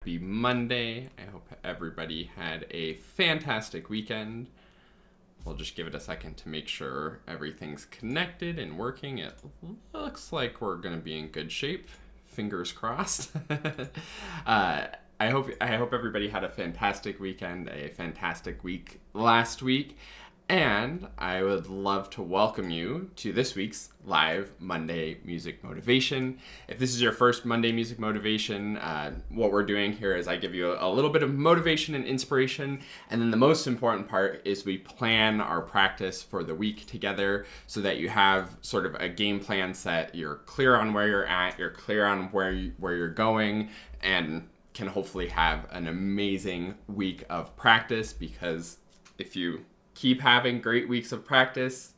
Happy Monday. I hope everybody had a fantastic weekend. We'll just give it a second to make sure everything's connected and working. It looks like we're going to be in good shape. Fingers crossed. I hope everybody had a fantastic weekend, a fantastic week last week. And I would love to welcome you to this week's live Monday Music Motivation. If this is your first Monday Music Motivation, what we're doing here is I give you a little bit of motivation and inspiration, and then the most important part is we plan our practice for the week together so that you have sort of a game plan set. You're clear on where you're at, you're clear on where you're going, and can hopefully have an amazing week of practice, because if you keep having great weeks of practice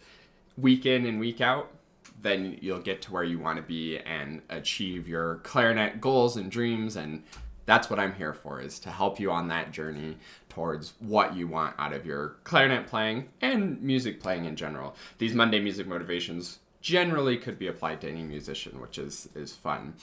week in and week out, then you'll get to where you want to be and achieve your clarinet goals and dreams. And that's what I'm here for, is to help you on that journey towards what you want out of your clarinet playing and music playing in general. These Monday Music Motivations generally could be applied to any musician, which is fun.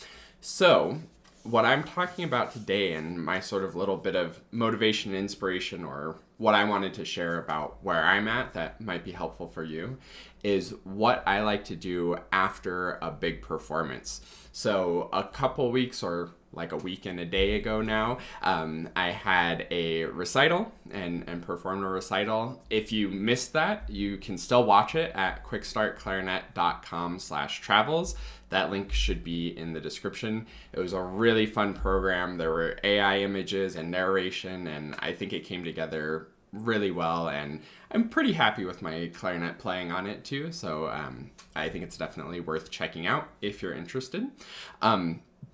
So what I'm talking about today, and my sort of little bit of motivation and inspiration, or what I wanted to share about where I'm at that might be helpful for you, is what I like to do after a big performance. So a couple weeks, or like a week and a day ago now, I had a recital and performed a recital. If you missed that, you can still watch it at quickstartclarinet.com/travels. That link should be in the description. It was a really fun program. There were AI images and narration, and I think it came together really well, and I'm pretty happy with my clarinet playing on it too, so I think it's definitely worth checking out if you're interested.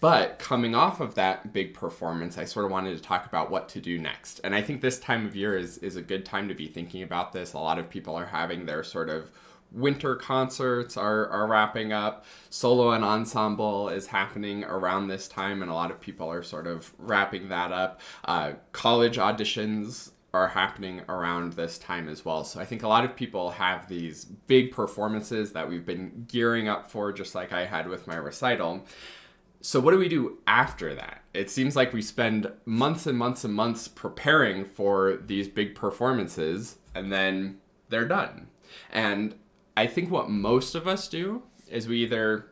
But coming off of that big performance, I sort of wanted to talk about what to do next. And I think this time of year is a good time to be thinking about this. A lot of people are having their sort of winter concerts are wrapping up. Solo and ensemble is happening around this time, and a lot of people are sort of wrapping that up. College auditions are happening around this time as well. So I think a lot of people have these big performances that we've been gearing up for, just like I had with my recital. So what do we do after that? It seems like we spend months and months and months preparing for these big performances, and then they're done. And I think what most of us do is we either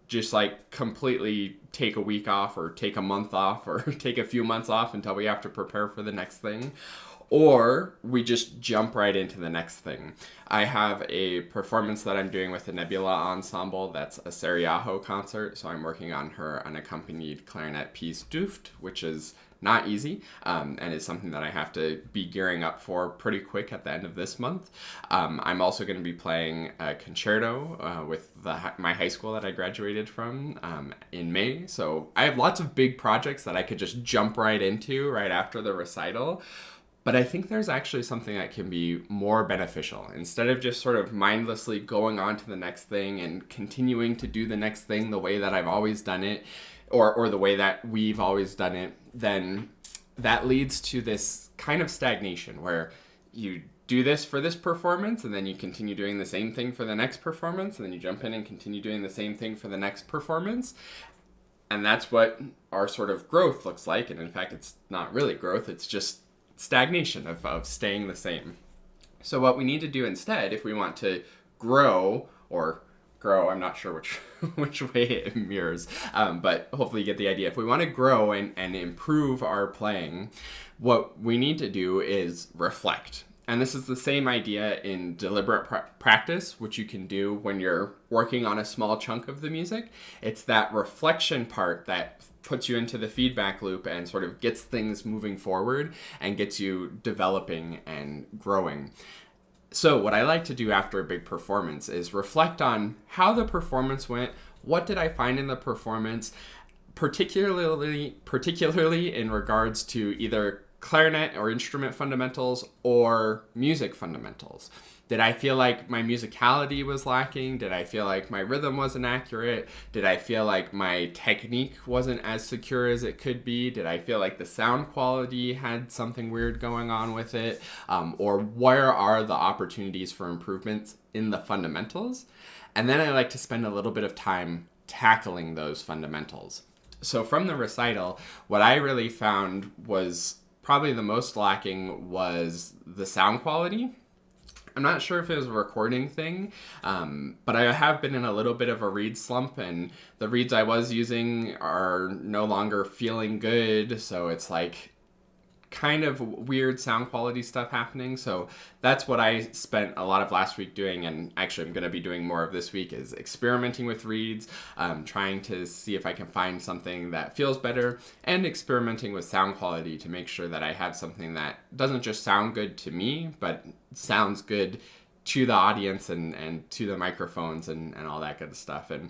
just like completely take a week off, or take a month off, or take a few months off until we have to prepare for the next thing, or we just jump right into the next thing. I have a performance that I'm doing with the Nebula Ensemble that's a Seriaho concert, so I'm working on her unaccompanied clarinet piece Duft, which is not easy, and it's something that I have to be gearing up for pretty quick at the end of this month. I'm also going to be playing a concerto with my high school that I graduated from in May, so I have lots of big projects that I could just jump right into right after the recital. But I think there's actually something that can be more beneficial. Instead of just sort of mindlessly going on to the next thing and continuing to do the next thing the way that I've always done it, or the way that we've always done it, then that leads to this kind of stagnation where you do this for this performance, and then you continue doing the same thing for the next performance, and then you jump in and continue doing the same thing for the next performance. And that's what our sort of growth looks like. And in fact, it's not really growth, it's just stagnation of staying the same. So what we need to do instead, if we want to grow, I'm not sure which way it mirrors, but hopefully you get the idea. If we want to grow and improve our playing, what we need to do is reflect. And this is the same idea in deliberate practice, which you can do when you're working on a small chunk of the music. It's that reflection part that puts you into the feedback loop and sort of gets things moving forward and gets you developing and growing. So what I like to do after a big performance is reflect on how the performance went, what did I find in the performance, particularly in regards to either clarinet or instrument fundamentals or music fundamentals. Did I feel like my musicality was lacking? Did I feel like my rhythm wasn't accurate? Did I feel like my technique wasn't as secure as it could be? Did I feel like the sound quality had something weird going on with it? Or where are the opportunities for improvements in the fundamentals? And then I like to spend a little bit of time tackling those fundamentals. So from the recital, what I really found was probably the most lacking was the sound quality. I'm not sure if it was a recording thing, but I have been in a little bit of a reed slump, and the reeds I was using are no longer feeling good, so it's like kind of weird sound quality stuff happening. So that's what I spent a lot of last week doing, and actually I'm going to be doing more of this week, is experimenting with reeds, trying to see if I can find something that feels better, and experimenting with sound quality to make sure that I have something that doesn't just sound good to me, but sounds good to the audience and to the microphones and all that good stuff. And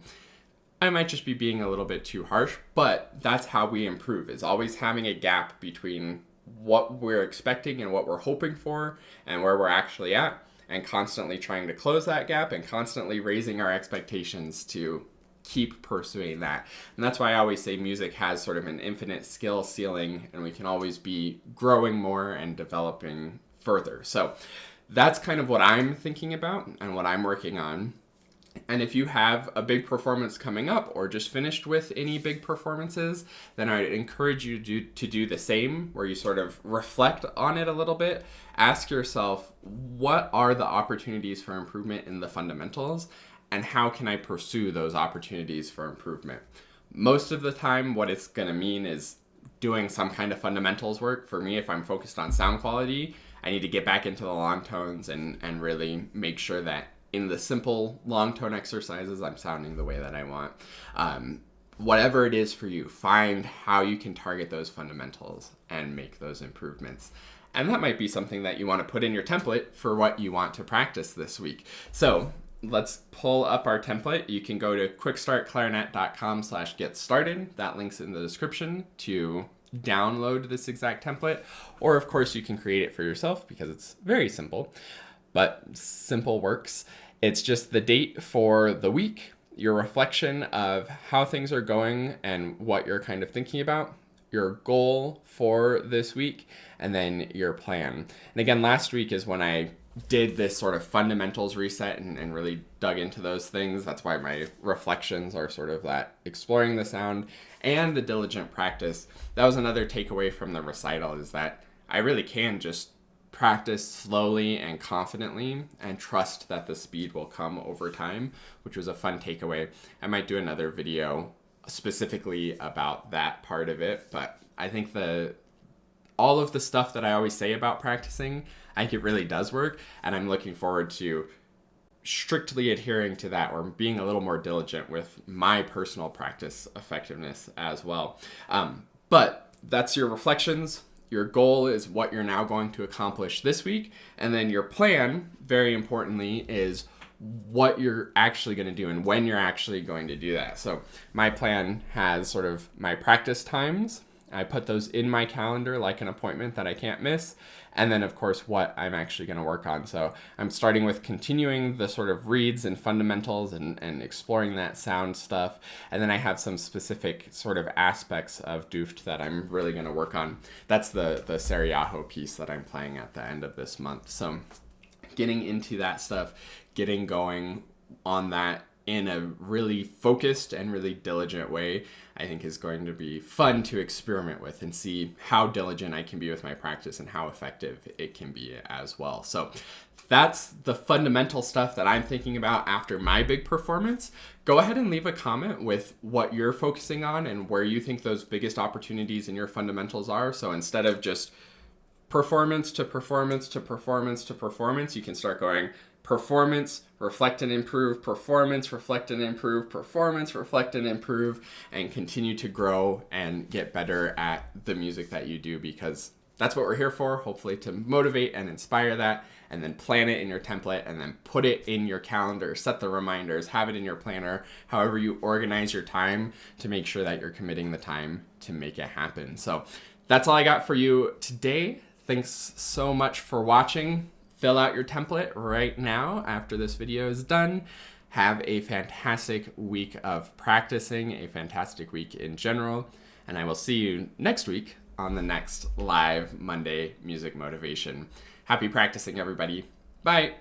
I might just be being a little bit too harsh, but that's how we improve, is always having a gap between what we're expecting and what we're hoping for and where we're actually at, and constantly trying to close that gap and constantly raising our expectations to keep pursuing that. And that's why I always say music has sort of an infinite skill ceiling, and we can always be growing more and developing further. So that's kind of what I'm thinking about and what I'm working on. And if you have a big performance coming up, or just finished with any big performances, then I'd encourage you to do the same, where you sort of reflect on it a little bit. Ask yourself, what are the opportunities for improvement in the fundamentals, and how can I pursue those opportunities for improvement? Most of the time, what it's going to mean is doing some kind of fundamentals work. For me, if I'm focused on sound quality, I need to get back into the long tones and really make sure that in the simple long tone exercises, I'm sounding the way that I want. Whatever it is for you, find how you can target those fundamentals and make those improvements. And that might be something that you want to put in your template for what you want to practice this week. So let's pull up our template. You can go to quickstartclarinet.com/get started. That link's in the description to download this exact template. Or of course you can create it for yourself, because it's very simple, but simple works. It's just the date for the week, your reflection of how things are going and what you're kind of thinking about, your goal for this week, and then your plan. And again, last week is when I did this sort of fundamentals reset and really dug into those things. That's why my reflections are sort of that exploring the sound and the diligent practice. That was another takeaway from the recital, is that I really can just practice slowly and confidently and trust that the speed will come over time, which was a fun takeaway. I might do another video specifically about that part of it, but I think all of the stuff that I always say about practicing, I think it really does work, and I'm looking forward to strictly adhering to that, or being a little more diligent with my personal practice effectiveness as well. But that's your reflections. Your goal is what you're now going to accomplish this week. And then your plan, very importantly, is what you're actually going to do and when you're actually going to do that. So my plan has sort of my practice times. I put those in my calendar like an appointment that I can't miss. And then, of course, what I'm actually going to work on. So I'm starting with continuing the sort of reeds and fundamentals and exploring that sound stuff. And then I have some specific sort of aspects of Dooft that I'm really going to work on. That's the Sarajevo piece that I'm playing at the end of this month. So getting into that stuff, getting going on that in a really focused and really diligent way, I think is going to be fun to experiment with and see how diligent I can be with my practice and how effective it can be as well. So that's the fundamental stuff that I'm thinking about after my big performance. Go ahead and leave a comment with what you're focusing on and where you think those biggest opportunities in your fundamentals are. So instead of just performance to performance to performance to performance, you can start going performance, reflect and improve, performance, reflect and improve, performance, reflect and improve, and continue to grow and get better at the music that you do, because that's what we're here for, hopefully to motivate and inspire that, and then plan it in your template, and then put it in your calendar, set the reminders, have it in your planner, however you organize your time to make sure that you're committing the time to make it happen. So that's all I got for you today. Thanks so much for watching. Fill out your template right now after this video is done. Have a fantastic week of practicing, a fantastic week in general, and I will see you next week on the next live Monday Music Motivation. Happy practicing, everybody. Bye.